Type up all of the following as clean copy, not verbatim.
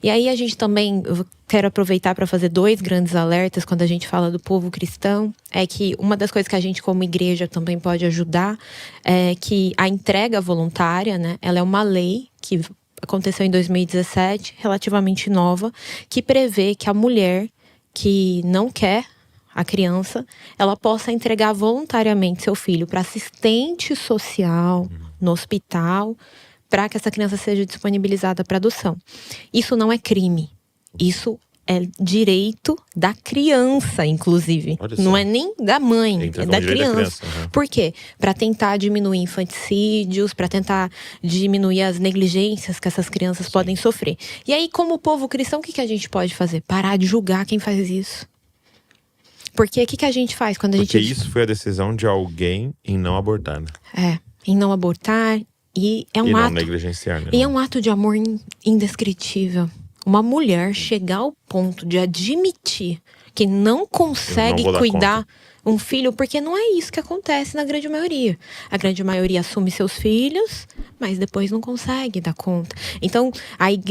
E aí a gente também, eu quero aproveitar para fazer 2 grandes alertas quando a gente fala do povo cristão. É que uma das coisas que a gente como igreja também pode ajudar é que a entrega voluntária, né? Ela é uma lei que aconteceu em 2017, relativamente nova, que prevê que a mulher que não quer a criança, ela possa entregar voluntariamente seu filho para assistente social no hospital, para que essa criança seja disponibilizada para adoção. Isso não é crime. Isso é direito da criança, inclusive. Não é nem da mãe, é da criança. Por quê? Para tentar diminuir infanticídios, para tentar diminuir as negligências que essas crianças podem sofrer. E aí, como povo cristão, o que a gente pode fazer? Parar de julgar quem faz isso. Porque o que a gente faz quando a gente... Porque isso foi a decisão de alguém em não abortar, né? Em não abortar. E é um e ato... não negligenciar, né? E é um ato de amor indescritível. Uma mulher chegar ao ponto de admitir que não consegue cuidar um filho, porque não é isso que acontece na grande maioria. A grande maioria assume seus filhos, mas depois não consegue dar conta. Então,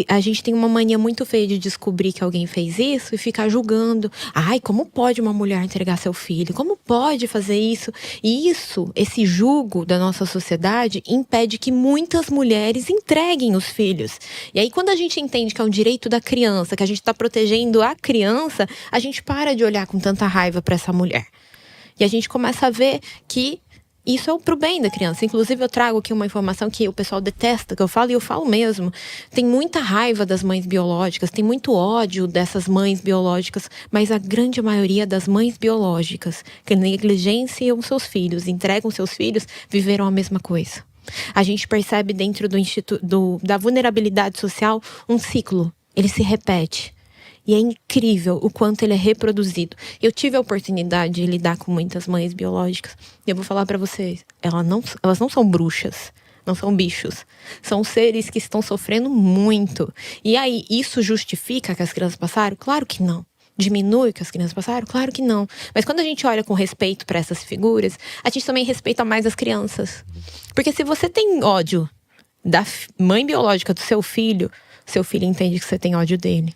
a gente tem uma mania muito feia de descobrir que alguém fez isso e ficar julgando. Ai, como pode uma mulher entregar seu filho? Como pode fazer isso? E esse julgo da nossa sociedade impede que muitas mulheres entreguem os filhos. E aí, quando a gente entende que é um direito da criança, que a gente está protegendo a criança, a gente para de olhar com tanta raiva para essa mulher. E a gente começa a ver que isso é pro bem da criança. Inclusive, eu trago aqui uma informação que o pessoal detesta, que eu falo, e eu falo mesmo. Tem muita raiva das mães biológicas, tem muito ódio dessas mães biológicas, mas a grande maioria das mães biológicas que negligenciam seus filhos, entregam seus filhos, viveram a mesma coisa. A gente percebe dentro da vulnerabilidade social um ciclo. Ele se repete. E é incrível o quanto ele é reproduzido. Eu tive a oportunidade de lidar com muitas mães biológicas. E eu vou falar pra vocês, elas não são bruxas, não são bichos. São seres que estão sofrendo muito. E aí, isso justifica que as crianças passaram? Claro que não. Diminui que as crianças passaram? Claro que não. Mas quando a gente olha com respeito para essas figuras, a gente também respeita mais as crianças. Porque se você tem ódio da mãe biológica do seu filho entende que você tem ódio dele.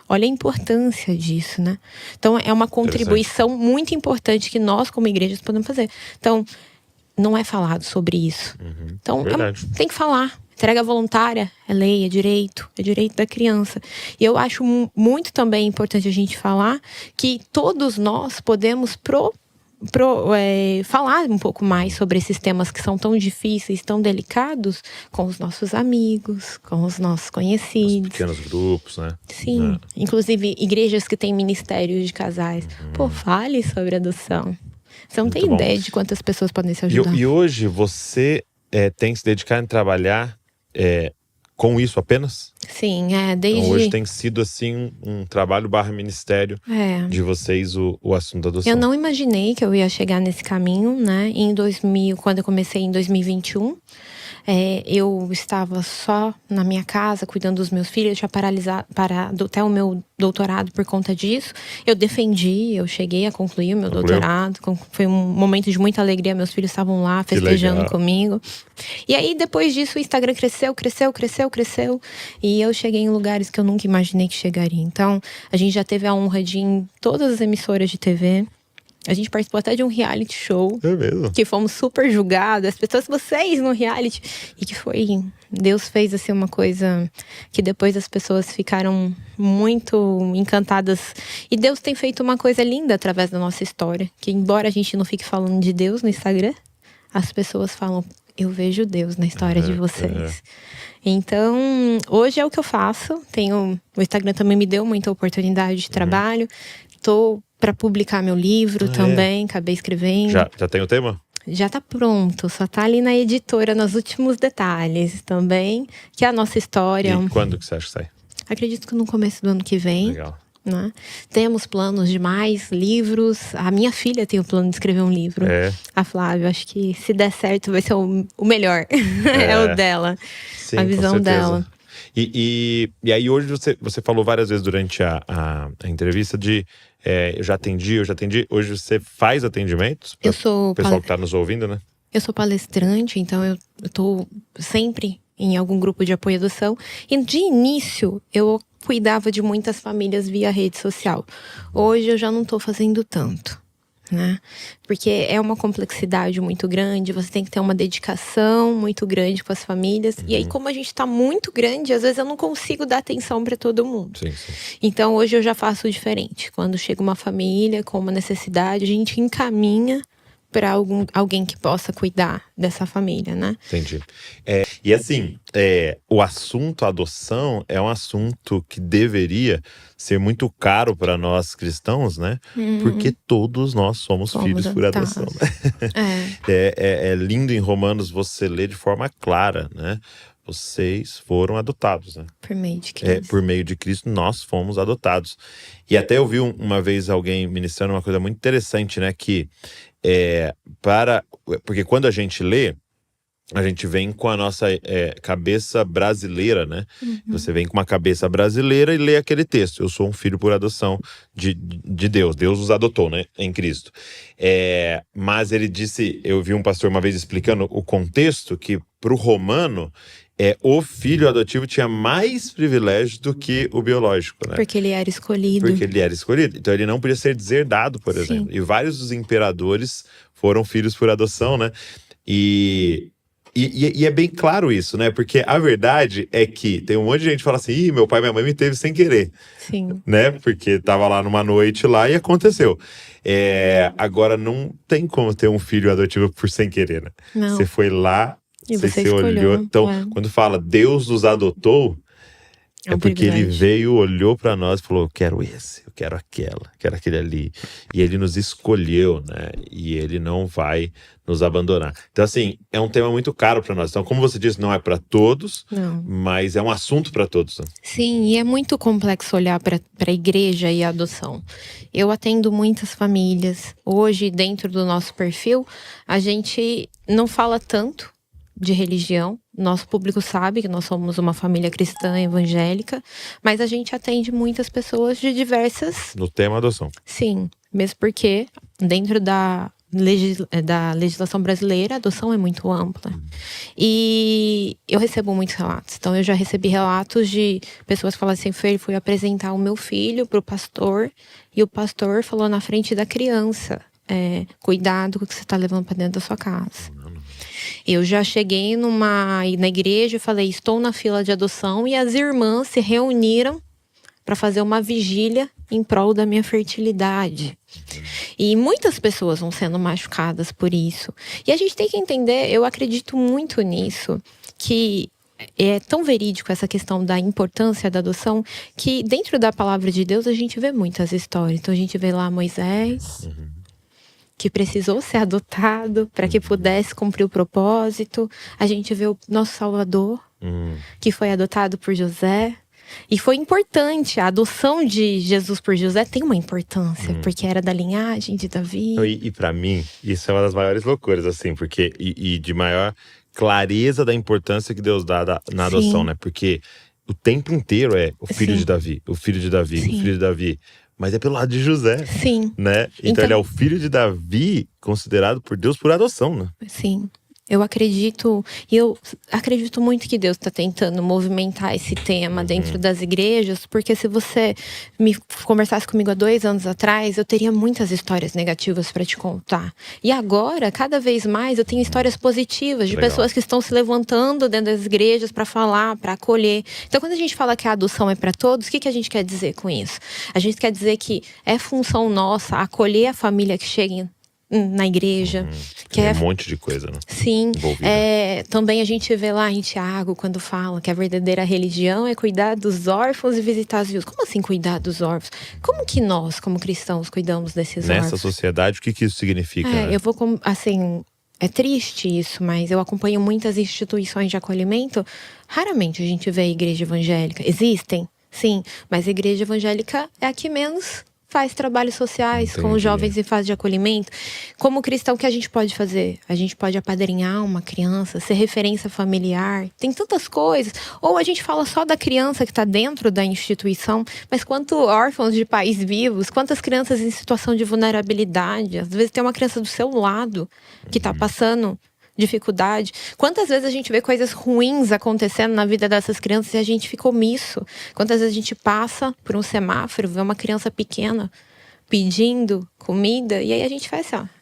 Olha a importância disso, né? Então, é uma contribuição muito importante que nós, como igrejas, podemos fazer. Então, não é falado sobre isso. Então, tem que falar. Entrega voluntária é lei, é direito da criança. E eu acho muito também importante a gente falar que todos nós podemos falar um pouco mais sobre esses temas que são tão difíceis, tão delicados, com os nossos amigos, com os nossos conhecidos. Os pequenos grupos, né? Sim, inclusive igrejas que têm ministérios de casais. Pô, fale sobre adoção. Você não tem ideia de quantas pessoas podem se ajudar. E hoje você tem que se dedicar em trabalhar com isso apenas? Sim, desde... Então, hoje tem sido assim um trabalho / ministério de vocês o assunto da adoção. Eu não imaginei que eu ia chegar nesse caminho, né? Quando eu comecei em 2021, eu estava só na minha casa, cuidando dos meus filhos. Eu tinha parado até o meu doutorado por conta disso. Eu cheguei a concluir o meu doutorado. Foi um momento de muita alegria. Meus filhos estavam lá festejando comigo. E aí, depois disso, o Instagram cresceu. E eu cheguei em lugares que eu nunca imaginei que chegaria. Então, a gente já teve a honra de ir em todas as emissoras de TV. A gente participou até de um reality show. É mesmo? Que fomos super julgados. As pessoas, vocês no reality. E que foi... Deus fez assim uma coisa que depois as pessoas ficaram muito encantadas. E Deus tem feito uma coisa linda através da nossa história. Que embora a gente não fique falando de Deus no Instagram, as pessoas falam... Eu vejo Deus na história de vocês. Então, hoje é o que eu faço. O Instagram também me deu muita oportunidade de trabalho. Tô para publicar meu livro também, acabei escrevendo. Já tem o tema? Já tá pronto, só tá ali na editora, nos últimos detalhes também, que é a nossa história. E quando que você acha que sai? Acredito que no começo do ano que vem. Legal. Né? Temos planos de mais livros. A minha filha tem o plano de escrever um livro. A Flávia, acho que se der certo vai ser o melhor. É o dela. Sim, a visão dela. E aí hoje você falou várias vezes durante a entrevista de eu já atendi. Hoje você faz atendimentos para o pessoal que está nos ouvindo, né? Eu sou palestrante, então eu tô sempre em algum grupo de apoio à adoção. E de início, eu cuidava de muitas famílias via rede social. Hoje eu já não tô fazendo tanto, né? Porque é uma complexidade muito grande, você tem que ter uma dedicação muito grande com as famílias. E aí, como a gente tá muito grande, às vezes eu não consigo dar atenção para todo mundo. Sim. Então, hoje eu já faço diferente. Quando chega uma família com uma necessidade, a gente encaminha para alguém que possa cuidar dessa família, né? Entendi. E assim, o assunto adoção é um assunto que deveria ser muito caro para nós cristãos, né? Porque todos nós somos filhos por adoção. Né? É lindo em Romanos você ler de forma clara, né? Vocês foram adotados, né? Por meio de Cristo. Por meio de Cristo, nós fomos adotados. E até eu vi uma vez alguém ministrando uma coisa muito interessante, né? Que porque quando a gente lê, a gente vem com a nossa cabeça brasileira, né? Você vem com uma cabeça brasileira e lê aquele texto. Eu sou um filho por adoção de Deus. Deus nos adotou, né? Em Cristo. Mas ele disse, eu vi um pastor uma vez explicando o contexto, que para o romano, o filho adotivo tinha mais privilégio do que o biológico, né? Porque ele era escolhido. Então ele não podia ser deserdado, por exemplo. E vários dos imperadores foram filhos por adoção, né? E é bem claro isso, né? Porque a verdade é que tem um monte de gente que fala assim: Ih, meu pai e minha mãe me teve sem querer. Sim. Né? Porque tava lá numa noite lá e aconteceu. Agora não tem como ter um filho adotivo por sem querer, né? Não. Você foi lá, e você olhou. Então, quando fala Deus nos adotou, é porque ele veio, olhou para nós e falou: eu quero esse, eu quero aquela, quero aquele ali. E ele nos escolheu, né? E ele não vai nos abandonar. Então, assim, é um tema muito caro para nós. Então, como você disse, não é para todos, mas é um assunto para todos. Né? Sim, e é muito complexo olhar para a igreja e a adoção. Eu atendo muitas famílias. Hoje, dentro do nosso perfil, a gente não fala tanto de religião. Nosso público sabe que nós somos uma família cristã evangélica, mas a gente atende muitas pessoas de diversas... No tema adoção. Sim, mesmo porque dentro da legislação brasileira, a adoção é muito ampla. E eu recebo muitos relatos. Então, eu já recebi relatos de pessoas que falam assim: fui apresentar o meu filho para o pastor, e o pastor falou na frente da criança: cuidado com o que você está levando para dentro da sua casa. Eu já cheguei na igreja e falei: estou na fila de adoção, e as irmãs se reuniram para fazer uma vigília em prol da minha fertilidade. E muitas pessoas vão sendo machucadas por isso. E a gente tem que entender, eu acredito muito nisso, que é tão verídico essa questão da importância da adoção, que dentro da palavra de Deus a gente vê muitas histórias. Então a gente vê lá Moisés, que precisou ser adotado para que pudesse cumprir o propósito. A gente vê o nosso Salvador, que foi adotado por José. E foi importante, a adoção de Jesus por José tem uma importância, porque era da linhagem de Davi. E para mim, isso é uma das maiores loucuras, assim, porque e de maior clareza da importância que Deus dá na adoção, né? Porque o tempo inteiro é o filho de Davi, o filho de Davi, o filho de Davi. Mas é pelo lado de José. Sim. Né? Então ele é o filho de Davi, considerado por Deus por adoção, né? Sim. Eu acredito muito que Deus está tentando movimentar esse tema dentro das igrejas, porque se você me conversasse comigo há 2 anos atrás, eu teria muitas histórias negativas para te contar. E agora, cada vez mais, eu tenho histórias positivas de pessoas que estão se levantando dentro das igrejas para falar, para acolher. Então, quando a gente fala que a adoção é para todos, o que a gente quer dizer com isso? A gente quer dizer que é função nossa acolher a família que chega na igreja. Que é um monte de coisa, né? Sim. Também a gente vê lá em Tiago, quando fala que a verdadeira religião é cuidar dos órfãos e visitar os viúvos. Como assim cuidar dos órfãos? Como que nós, como cristãos, cuidamos desses órfãos? Nessa sociedade, o que isso significa? Né? Eu vou, assim... É triste isso, mas eu acompanho muitas instituições de acolhimento. Raramente a gente vê a igreja evangélica. Existem? Sim. Mas a igreja evangélica é a que menos faz trabalhos sociais com os jovens em fase de acolhimento. Como cristão, o que a gente pode fazer? A gente pode apadrinhar uma criança, ser referência familiar. Tem tantas coisas. Ou a gente fala só da criança que está dentro da instituição, mas quantos órfãos de pais vivos, quantas crianças em situação de vulnerabilidade. Às vezes tem uma criança do seu lado que está passando dificuldade. Quantas vezes a gente vê coisas ruins acontecendo na vida dessas crianças e a gente fica omisso? Quantas vezes a gente passa por um semáforo, vê uma criança pequena pedindo comida, e aí a gente faz assim, ó,